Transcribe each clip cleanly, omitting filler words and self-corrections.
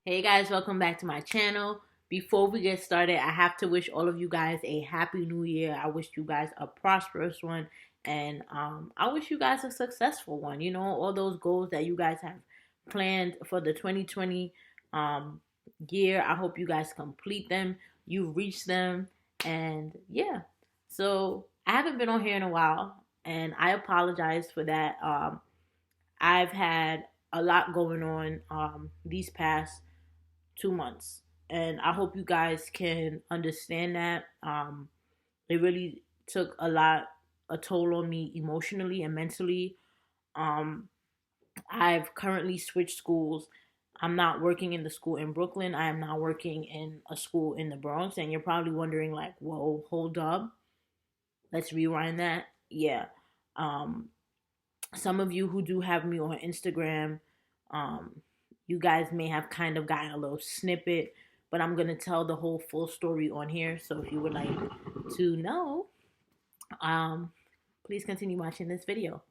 Hey guys, welcome back to my channel. Before we get started, I have to wish all of you guys a happy new year. I wish you guys a prosperous one, and I wish you guys a successful one. You know, all those goals that you guys have planned for the 2020 um, year. I hope you guys complete them. You've reached them, and yeah. So I haven't been on here in a while, and I apologize for that. I've had a lot going on these past 2 months. And I hope you guys can understand that. It really took a toll on me emotionally and mentally. Um, I've currently switched schools. I'm not working in the school in Brooklyn. I am now working in a school in the Bronx. And you're probably wondering, like, whoa, hold up. Let's rewind that. Yeah. Um, some of you who do have me on Instagram, um, you guys may have kind of gotten a little snippet, but I'm gonna tell the whole full story on here. So if you would like to know, um, please continue watching this video.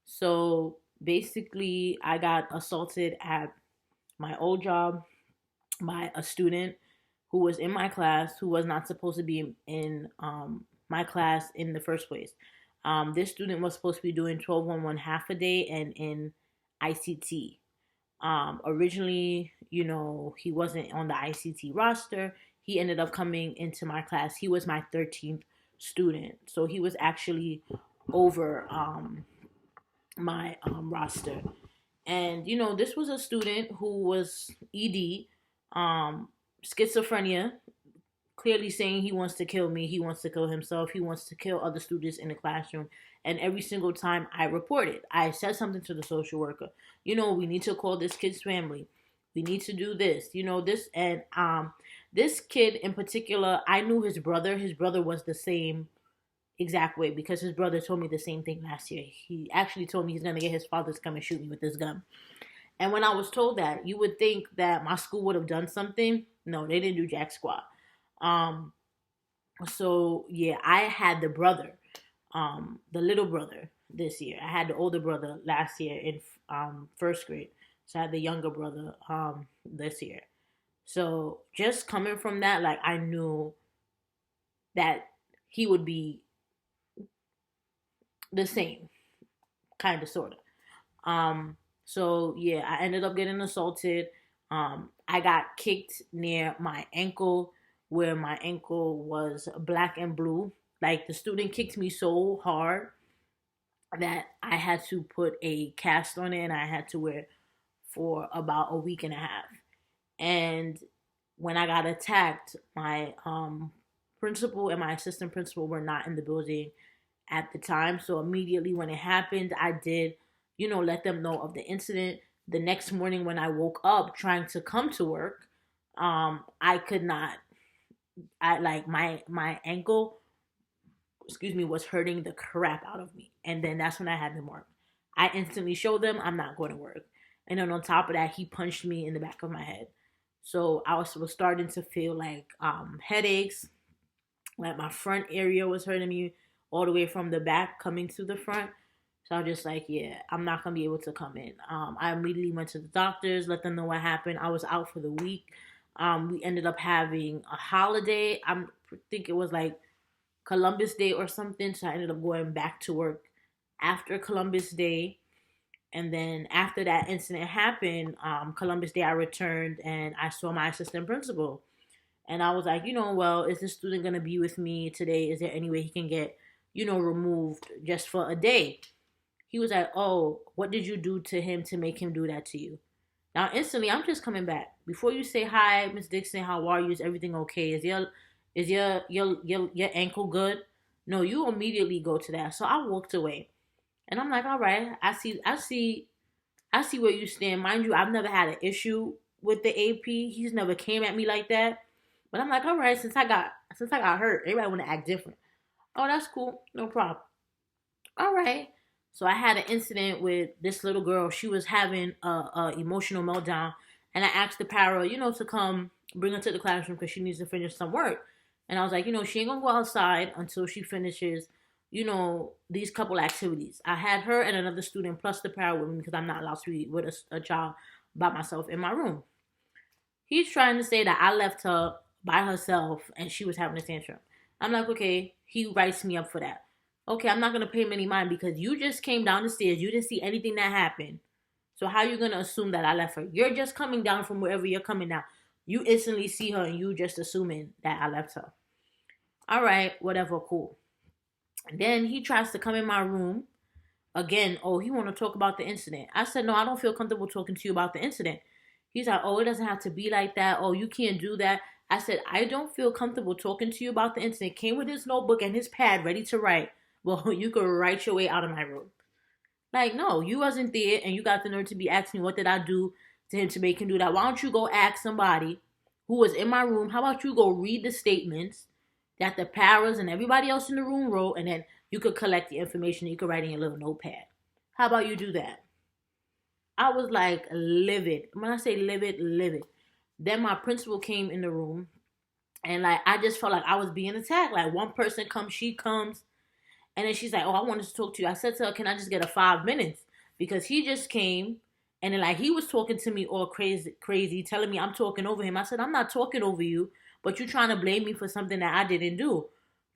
So basically, I got assaulted at my old job by a student who was in my class who was not supposed to be in my class in the first place. This student was supposed to be doing 12-1-1 half a day and in ICT. Originally, he wasn't on the ICT roster. He ended up coming into my class. He was my 13th student. So he was actually over my roster. And, this was a student who was ED, um, schizophrenia, clearly saying he wants to kill me, he wants to kill himself, he wants to kill other students in the classroom. And every single time I reported, I said something to the social worker. We need to call this kid's family. We need to do this. This and this kid in particular, I knew his brother. His brother was the same exact way because his brother told me the same thing last year. He actually told me he's gonna get his father to come and shoot me with this gun. And when I was told that, you would think that my school would have done something. No, they didn't do jack squat. Um, so yeah, I had the brother, the little brother this year. I had the older brother last year in first grade. So I had the younger brother this year. So just coming from that, like I knew that he would be the same, kind of, sort of. So yeah, I ended up getting assaulted. I got kicked near my ankle, where my ankle was black and blue. Like the student kicked me so hard that I had to put a cast on it, and I had to wear it for about a week and a half. And when I got attacked, my principal and my assistant principal were not in the building at the time. So immediately when it happened, I did, let them know of the incident. The next morning when I woke up trying to come to work, I could not. I like my ankle, excuse me, was hurting the crap out of me. And then that's when I had them work. I instantly showed them I'm not going to work. And then on top of that, he punched me in the back of my head. So I was starting to feel like headaches, like my front area was hurting me all the way from the back coming to the front. So I was just like, yeah, I'm not gonna be able to come in. I immediately went to the doctors, let them know what happened. I was out for the week. We ended up having a holiday. I think it was like Columbus Day or something. So I ended up going back to work after Columbus Day. And then after that incident happened, Columbus Day, I returned and I saw my assistant principal. And I was like, well, is this student going to be with me today? Is there any way he can get, removed just for a day? He was like, oh, what did you do to him to make him do that to you? Now, instantly, I'm just coming back. Before you say hi, Miss Dixon, how are you? Is everything okay? Is your ankle good? No, you immediately go to that. So I walked away. And I'm like, all right, I see where you stand. Mind you, I've never had an issue with the AP. He's never came at me like that. But I'm like, all right, since I got hurt, everybody want to act different. Oh, that's cool, no problem. All right. So I had an incident with this little girl. She was having a emotional meltdown, and I asked the para, to come bring her to the classroom because she needs to finish some work. And I was like, she ain't gonna go outside until she finishes, these couple activities. I had her and another student plus the para with me because I'm not allowed to be with a child by myself in my room. He's trying to say that I left her by herself and she was having a tantrum. I'm like, okay, he writes me up for that. Okay, I'm not gonna pay him any mind because you just came down the stairs. You didn't see anything that happened. So how you gonna assume that I left her? You're just coming down from wherever you're coming down. You instantly see her and you just assuming that I left her. All right, whatever, cool. And then he tries to come in my room again. Oh, he want to talk about the incident. I said, no, I don't feel comfortable talking to you about the incident. He's like, oh, it doesn't have to be like that. Oh, you can't do that. I said, I don't feel comfortable talking to you about the incident. Came with his notebook and his pad ready to write. Well, you could write your way out of my room. Like, no, you wasn't there and you got the nerve to be asking me what did I do to him to make him do that. Why don't you go ask somebody who was in my room? How about you go read the statements that the paras and everybody else in the room wrote, and then you could collect the information and you could write in your little notepad. How about you do that? I was like livid. When I say livid, livid. Then my principal came in the room and like I just felt like I was being attacked. Like one person comes, she comes, and then she's like, oh, I wanted to talk to you. I said to her, can I just get a 5 minutes? Because he just came and then like he was talking to me all crazy, telling me I'm talking over him. I said, I'm not talking over you, but you're trying to blame me for something that I didn't do.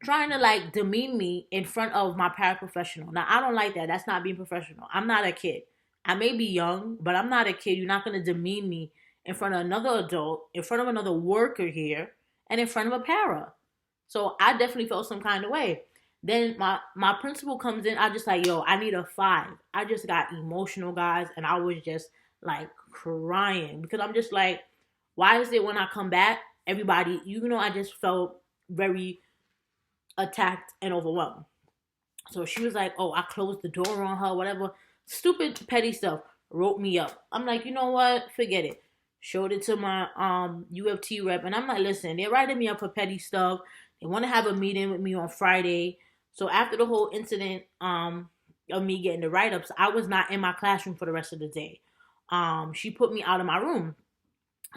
Trying to like demean me in front of my paraprofessional. Now I don't like that. That's not being professional. I'm not a kid. I may be young, but I'm not a kid. You're not gonna demean me in front of another adult, in front of another worker here, and in front of a para. So I definitely felt some kind of way. Then my principal comes in. I just like, yo, I need a 5. I just got emotional, guys, and I was just like crying because I'm just like, why is it when I come back, everybody, I just felt very attacked and overwhelmed. So she was like, oh, I closed the door on her, whatever. Stupid petty stuff. Wrote me up. I'm like, you know what? Forget it. Showed it to my UFT rep, and I'm like, listen, they're writing me up for petty stuff. They want to have a meeting with me on Friday. So after the whole incident of me getting the write-ups, I was not in my classroom for the rest of the day. She put me out of my room.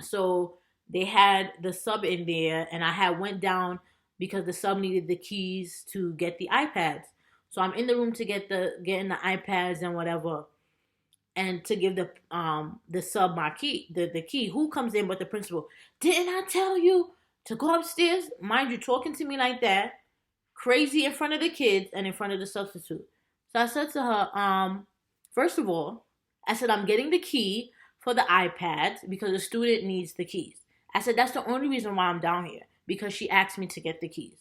So they had the sub in there, and I had went down because the sub needed the keys to get the iPads. So I'm in the room to getting the iPads and whatever, and to give the sub my key, the key. Who comes in but the principal? Didn't I tell you to go upstairs? Mind you, talking to me like that, crazy in front of the kids and in front of the substitute. So I said to her, first of all, I said I'm getting the key for the iPads because the student needs the keys. I said that's the only reason why I'm down here, because she asked me to get the keys.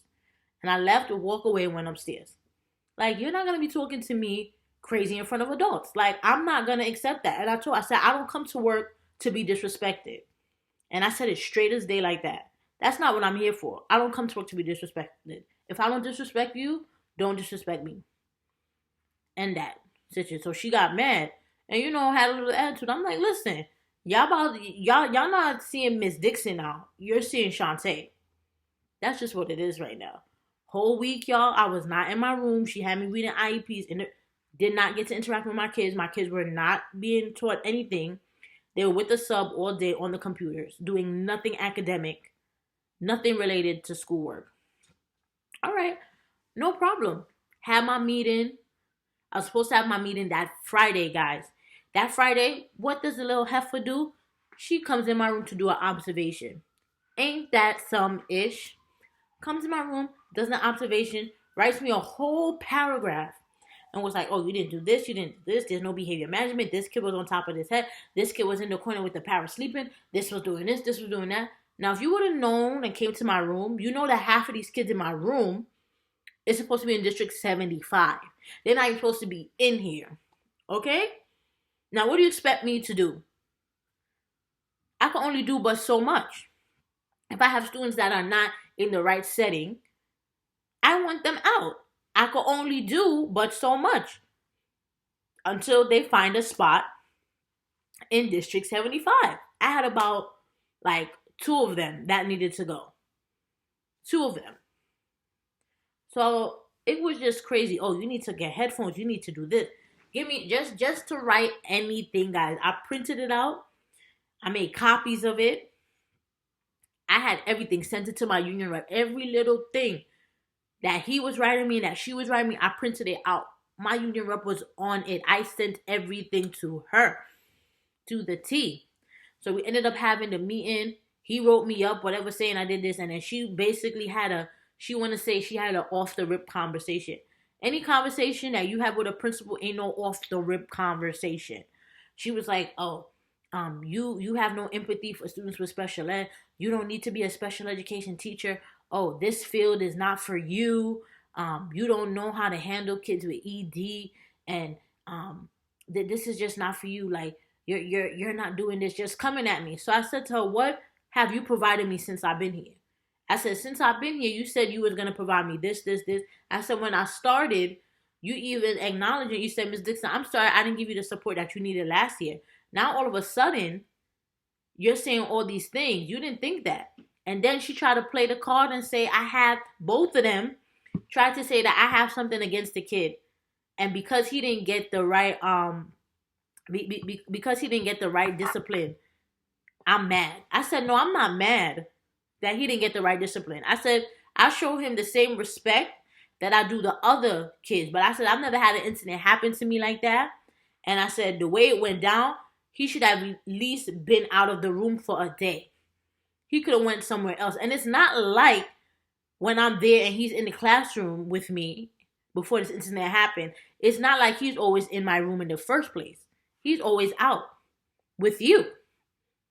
And I left, walk away, and went upstairs. Like, you're not going to be talking to me crazy in front of adults. Like, I'm not going to accept that. And I said, I don't come to work to be disrespected. And I said it straight as day like that. That's not what I'm here for. I don't come to work to be disrespected. If I don't disrespect you, don't disrespect me. And that situation. So she got mad. And, had a little attitude. I'm like, listen, y'all not seeing Miss Dixon now. You're seeing Shantae. That's just what it is right now. Whole week, y'all, I was not in my room. She had me reading IEPs and did not get to interact with my kids. My kids were not being taught anything. They were with the sub all day on the computers, doing nothing academic, nothing related to schoolwork. All right, no problem. Had my meeting. I was supposed to have my meeting that Friday, guys. That Friday, what does the little heifer do? She comes in my room to do an observation. Ain't that some ish? Comes in my room, does an observation, writes me a whole paragraph, and was like, oh, you didn't do this, you didn't do this, there's no behavior management, this kid was on top of his head, this kid was in the corner with the para sleeping, this was doing this was doing that. Now, if you would have known and came to my room, you know that half of these kids in my room is supposed to be in District 75. They're not even supposed to be in here. Okay? Now, what do you expect me to do? I can only do but so much. If I have students that are not in the right setting, I want them out. I can only do but so much until they find a spot in District 75. I had about 2 of them that needed to go. 2 of them. So it was just crazy. Oh, you need to get headphones. You need to do this. Give me just to write anything, guys. I printed it out. I made copies of it. I had everything, sent it to my union rep. Every little thing that he was writing me, that she was writing me, I printed it out. My union rep was on it. I sent everything to her, to the T. So we ended up having the meeting. he wrote me up, whatever, saying I did this, and then she basically had a, she want to say she had an off the rip conversation. Any conversation that you have with a principal ain't no off the rip conversation. She was like, "Oh, you have no empathy for students with special ed. You don't need to be a special education teacher. Oh, this field is not for you. You don't know how to handle kids with ED, and that this is just not for you. Like you're not doing this. Just coming at me." So I said to her, "What have you provided me since I've been here?" I said, "Since I've been here, you said you was gonna provide me this, this, this." I said, "When I started, you even acknowledged it. You said, Miss Dixon, I'm sorry I didn't give you the support that you needed last year. Now all of a sudden, you're saying all these things. You didn't think that." And then she tried to play the card and say, I have, both of them tried to say that I have something against the kid. And because he didn't get the right, because he didn't get the right discipline, I'm mad. I said, no, I'm not mad that he didn't get the right discipline. I said, I show him the same respect that I do the other kids. But I said, I've never had an incident happen to me like that. And I said, the way it went down, he should have at least been out of the room for a day. He could have went somewhere else. And it's not like when I'm there and he's in the classroom with me before this incident happened, it's not like he's always in my room in the first place. He's always out with you,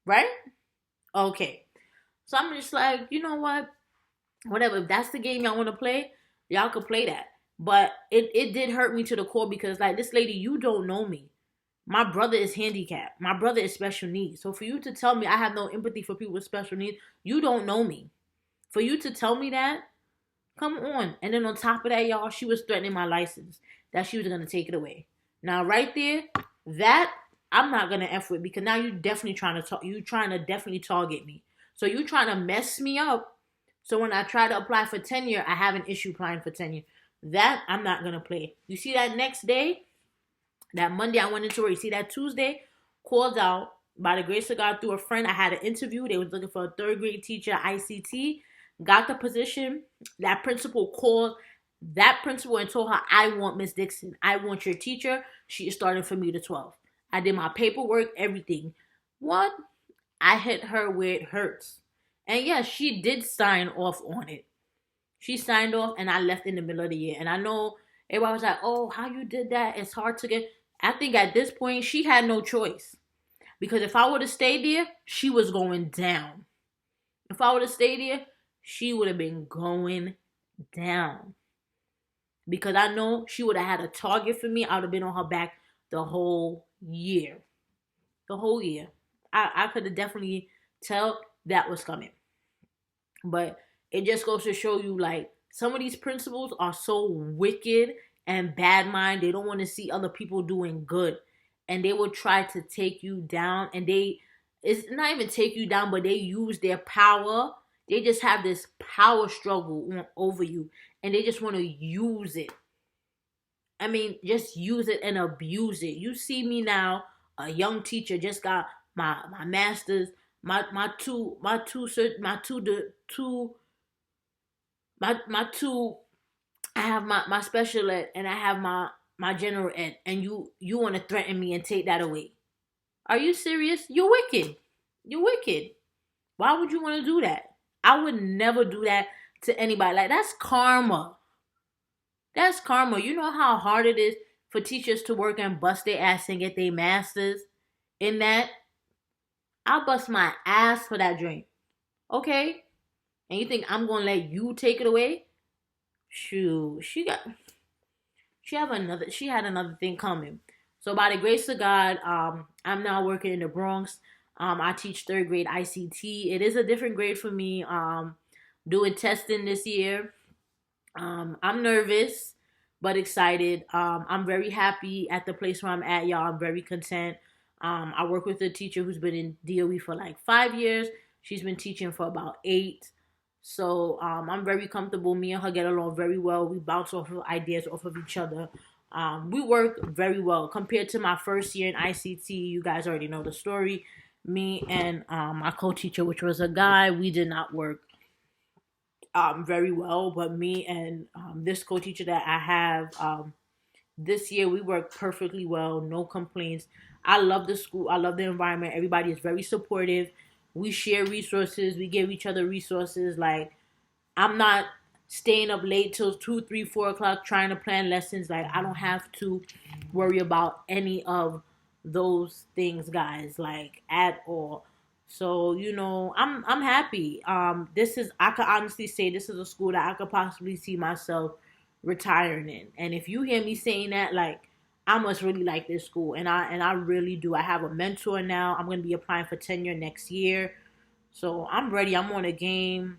right? Okay. So I'm just like, you know what? Whatever. If that's the game y'all want to play, y'all can play that. But it did hurt me to the core because, like, this lady, you don't know me. My brother is handicapped. My brother is special needs. So for you to tell me I have no empathy for people with special needs, you don't know me. For you to tell me that, come on. And then on top of that, y'all, she was threatening my license, that she was going to take it away. Now, right there, that I'm not going to F with, because now you definitely trying to definitely target me. So you trying to mess me up. So when I try to apply for tenure, I have an issue applying for tenure. That I'm not going to play. You see that next day, that Monday I went into work. You see that Tuesday, called out by the grace of God through a friend. I had an interview. They was looking for a third grade teacher, ICT. Got the position. That principal called that principal and told her, I want Miss Dixon. I want your teacher. She is starting for me the 12th. I did my paperwork, everything. What? I hit her where it hurts. And yes, she did sign off on it. She signed off and I left in the middle of the year. And I know everybody was like, oh, how you did that? It's hard to get. I think at this point, she had no choice. Because if I would have stayed there, she was going down. If I would have stayed there, she would have been going down. Because I know she would have had a target for me. I would have been on her back the whole year. The whole year. I could have definitely tell that was coming. But it just goes to show you, like, some of these principals are so wicked and bad mind. They don't want to see other people doing good. And they will try to take you down. And it's not even take you down, but they use their power. They just have this power struggle over you. And they just want to use it. I mean, just use it and abuse it. You see me now, a young teacher, just got my master's, my two, I have my special ed and I have my general ed, and you want to threaten me and take that away. Are you serious? You're wicked. You're wicked. Why would you want to do that? I would never do that to anybody. Like, that's karma. That's karma. You know how hard it is for teachers to work and bust their ass and get their masters in that? I'll bust my ass for that drink. Okay? And you think I'm going to let you take it away? Shoot. She had another thing coming. So by the grace of God, I'm now working in the Bronx. I teach third grade ICT. It is a different grade for me. Doing testing this year. I'm nervous, but excited. I'm very happy at the place where I'm at, y'all. I'm very content. I work with a teacher who's been in DOE for like 5 years. She's been teaching for about 8. So I'm very comfortable. Me and her get along very well. We bounce off of ideas off of each other. We work very well. Compared to my first year in ICT, you guys already know the story. Me and my co-teacher, which was a guy, we did not work very well. But me and this co-teacher that I have this year, we work perfectly well. No complaints. I love the school. I love the environment. Everybody is very supportive. we share resources, we give each other resources. Like, I'm not staying up late till 2, 3, 4 o'clock trying to plan lessons. Like, I don't have to worry about any of those things, guys, like, at all. So, I'm happy. This is, I could honestly say, this is a school that I could possibly see myself retiring in. And if you hear me saying that, like, I must really like this school, and I really do. I have a mentor now. I'm gonna be applying for tenure next year, so I'm ready. I'm on a game.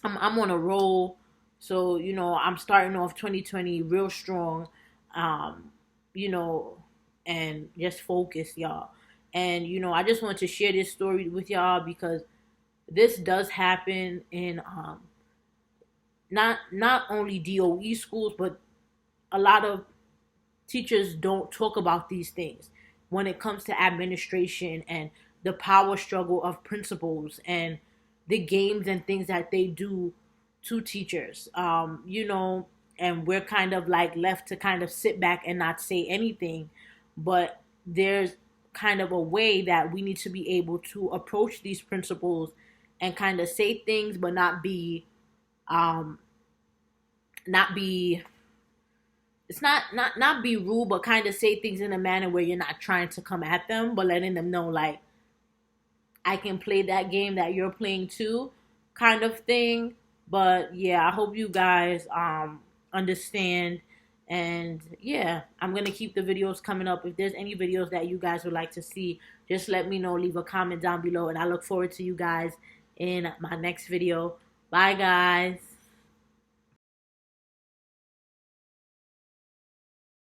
I'm on a roll. So, I'm starting off 2020 real strong. Um, you know, and just focus, y'all. And I just want to share this story with y'all because this does happen in not only DOE schools, but a lot of teachers don't talk about these things when it comes to administration and the power struggle of principals and the games and things that they do to teachers. And we're kind of like left to kind of sit back and not say anything. But there's kind of a way that we need to be able to approach these principals and kind of say things, but um, not be it's not be rude, but kind of say things in a manner where you're not trying to come at them, but letting them know, like, I can play that game that you're playing too, kind of thing. But yeah, I hope you guys understand. And yeah, I'm gonna keep the videos coming up. If there's any videos that you guys would like to see, just let me know. Leave a comment down below, and I look forward to you guys in my next video. Bye, guys.